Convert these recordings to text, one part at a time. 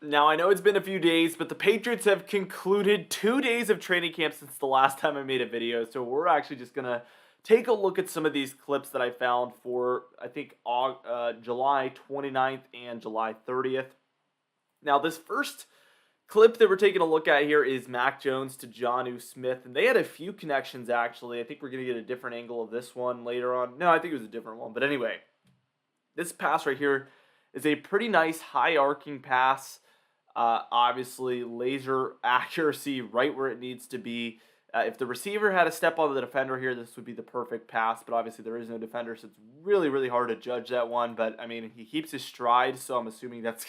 Now, I know it's been a few days, but the Patriots have concluded 2 days of training camp since the last time I made a video. So we're actually just going to take a look at some of these clips that I found for, I think, July 29th and July 30th. Now, this first clip that we're taking a look at here is Mac Jones to Jonnu Smith, and they had a few connections, actually. I think we're going to get a different angle of this one later on. No, I think it was a different one. But anyway, this pass right here is a pretty nice high arcing pass. Obviously, laser accuracy right where it needs to be. If the receiver had a step on the defender here, this would be the perfect pass. But obviously, there is no defender, so it's really, really hard to judge that one. But I mean, he keeps his stride, so I'm assuming that's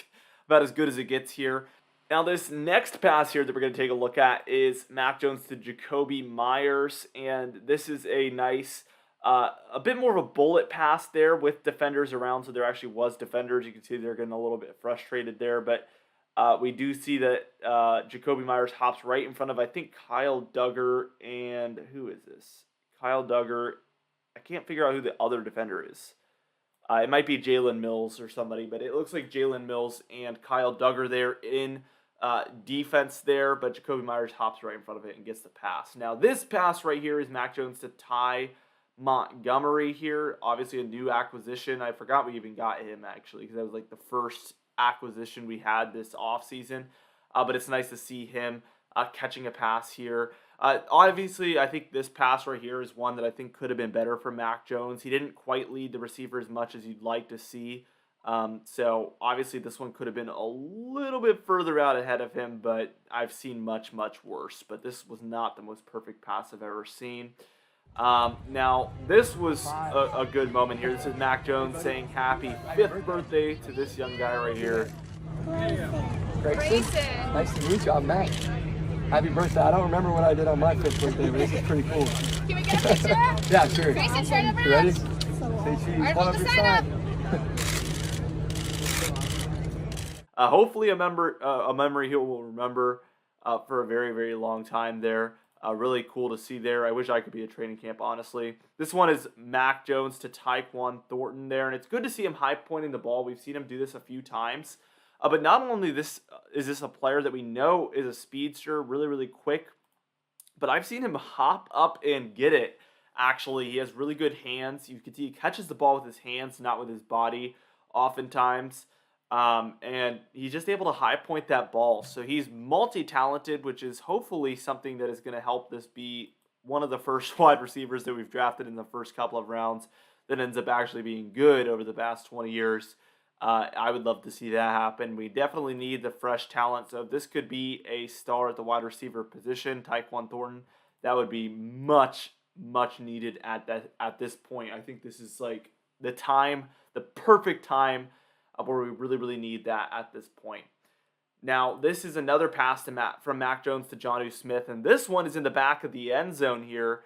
about as good as it gets here. Now, this next pass here that we're going to take a look at is Mac Jones to Jakobi Meyers, and this is a nice, a bit more of a bullet pass there with defenders around. So there actually was defenders. You can see they're getting a little bit frustrated there, but we do see that Jakobi Meyers hops right in front of, I think, Kyle Duggar, and who is this? Kyle Duggar. I can't figure out who the other defender is. It might be Jalen Mills or somebody, but it looks like Jalen Mills and Kyle Duggar there in defense there, but Jakobi Meyers hops right in front of it and gets the pass. Now, this pass right here is Mac Jones to Ty Montgomery here. Obviously, a new acquisition. I forgot we even got him, actually, because that was like the first acquisition we had this offseason. But it's nice to see him catching a pass here. Obviously, I think this pass right here is one that I think could have been better for Mac Jones. He didn't quite lead the receiver as much as you'd like to see. So obviously this one could have been a little bit further out ahead of him, but I've seen much, much worse. But this was not the most perfect pass I've ever seen. Now, this was a good moment here. This is Mac Jones saying happy 5th birthday to this young guy right here. Grayson. Nice to meet you. I'm Mac. Happy birthday. I don't remember what I did on my 5th birthday, but this is pretty cool. Can we get a picture? Yeah, sure. Grayson, turn over. You ready? Say cheese. Right, One hold up the your sign side. Hopefully a memory he will remember for a very, very long time there. Really cool to see there. I wish I could be at training camp, honestly. This one is Mac Jones to Tyquan Thornton there, and it's good to see him high pointing the ball. We've seen him do this a few times. But not only is this a player that we know is a speedster, really, really quick, but I've seen him hop up and get it, actually. He has really good hands. You can see he catches the ball with his hands, not with his body, oftentimes. And he's just able to high point that ball. So he's multi-talented, which is hopefully something that is going to help this be one of the first wide receivers that we've drafted in the first couple of rounds that ends up actually being good over the past 20 years. I would love to see that happen. We definitely need the fresh talent. So if this could be a star at the wide receiver position, Tyquan Thornton, that would be much, much needed at this point. I think this is like the perfect time where we really, really need that at this point. Now, this is another pass to from Mac Jones to Jonnu Smith, and this one is in the back of the end zone here.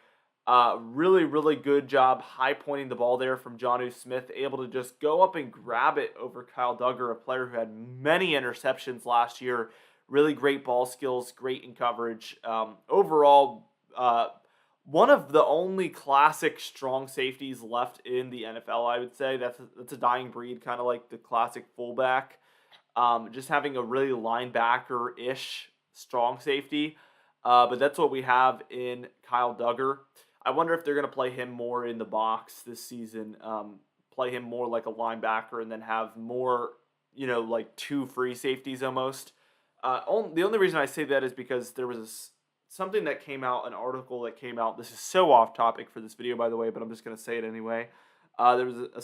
Really, really good job high pointing the ball there from Jonnu Smith, able to just go up and grab it over Kyle Duggar, a player who had many interceptions last year. Really great ball skills, great in coverage. Overall, one of the only classic strong safeties left in the NFL, I would say. That's a dying breed, kind of like the classic fullback. Just having a really linebacker-ish strong safety. But that's what we have in Kyle Duggar. I wonder if they're going to play him more in the box this season, play him more like a linebacker, and then have more, like two free safeties almost. The only reason I say that is because there was something that came out, an article that came out. This is so off topic for this video, by the way, but I'm just going to say it anyway. There was a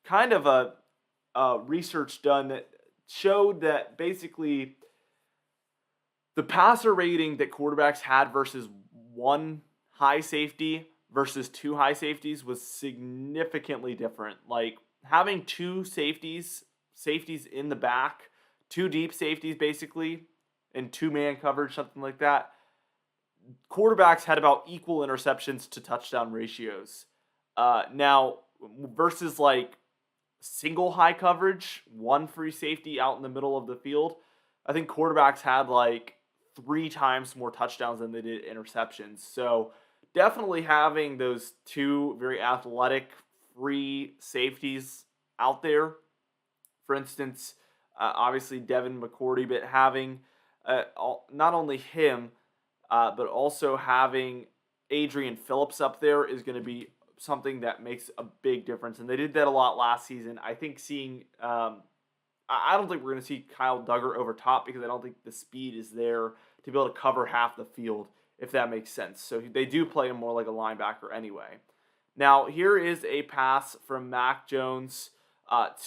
kind of a research done that showed that basically the passer rating that quarterbacks had versus one high safety versus two high safeties was significantly different. Like having two safeties in the back, two deep safeties basically, and two-man coverage, something like that. Quarterbacks had about equal interceptions to touchdown ratios. Now, versus like single high coverage, one free safety out in the middle of the field, I think quarterbacks had like 3 times more touchdowns than they did interceptions. So definitely having those two very athletic free safeties out there. For instance, obviously Devin McCourty, but having not only him, but also having Adrian Phillips up there is going to be something that makes a big difference. And they did that a lot last season. I think seeing, I don't think we're going to see Kyle Duggar over top because I don't think the speed is there to be able to cover half the field, if that makes sense. So they do play him more like a linebacker anyway. Now, here is a pass from Mac Jones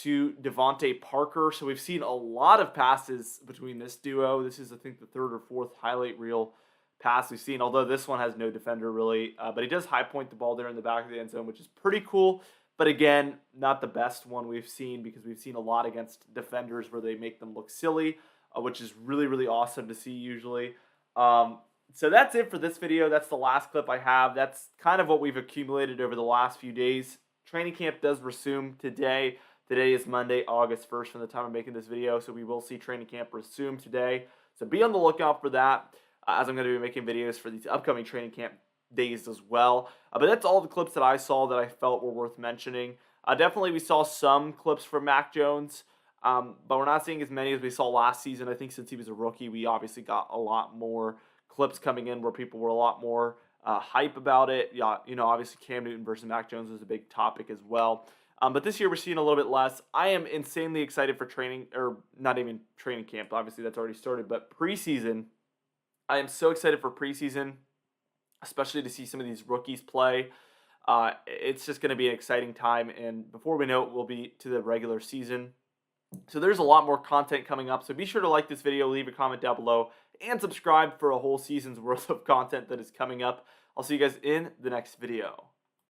to Devontae Parker. So we've seen a lot of passes between this duo. This is, I think, the third or fourth highlight reel pass we've seen, although this one has no defender really. But he does high point the ball there in the back of the end zone, which is pretty cool. But again, not the best one we've seen because we've seen a lot against defenders where they make them look silly, which is really, really awesome to see usually. So that's it for this video. That's the last clip I have. That's kind of what we've accumulated over the last few days. Training camp does resume today. Today is Monday, August 1st from the time I'm making this video, so we will see training camp resume today. So be on the lookout for that, as I'm going to be making videos for these upcoming training camp days as well. But that's all the clips that I saw that I felt were worth mentioning. Definitely we saw some clips from Mac Jones, but we're not seeing as many as we saw last season. I think since he was a rookie, we obviously got a lot more clips coming in where people were a lot more hype about it. Yeah, you know, obviously Cam Newton versus Mac Jones was a big topic as well. But this year we're seeing a little bit less. I am insanely excited for training, or not even training camp. Obviously that's already started, but preseason. I am so excited for preseason, especially to see some of these rookies play. It's just going to be an exciting time, and before we know it, we'll be to the regular season. So there's a lot more content coming up, so be sure to like this video, leave a comment down below, and subscribe for a whole season's worth of content that is coming up. I'll see you guys in the next video.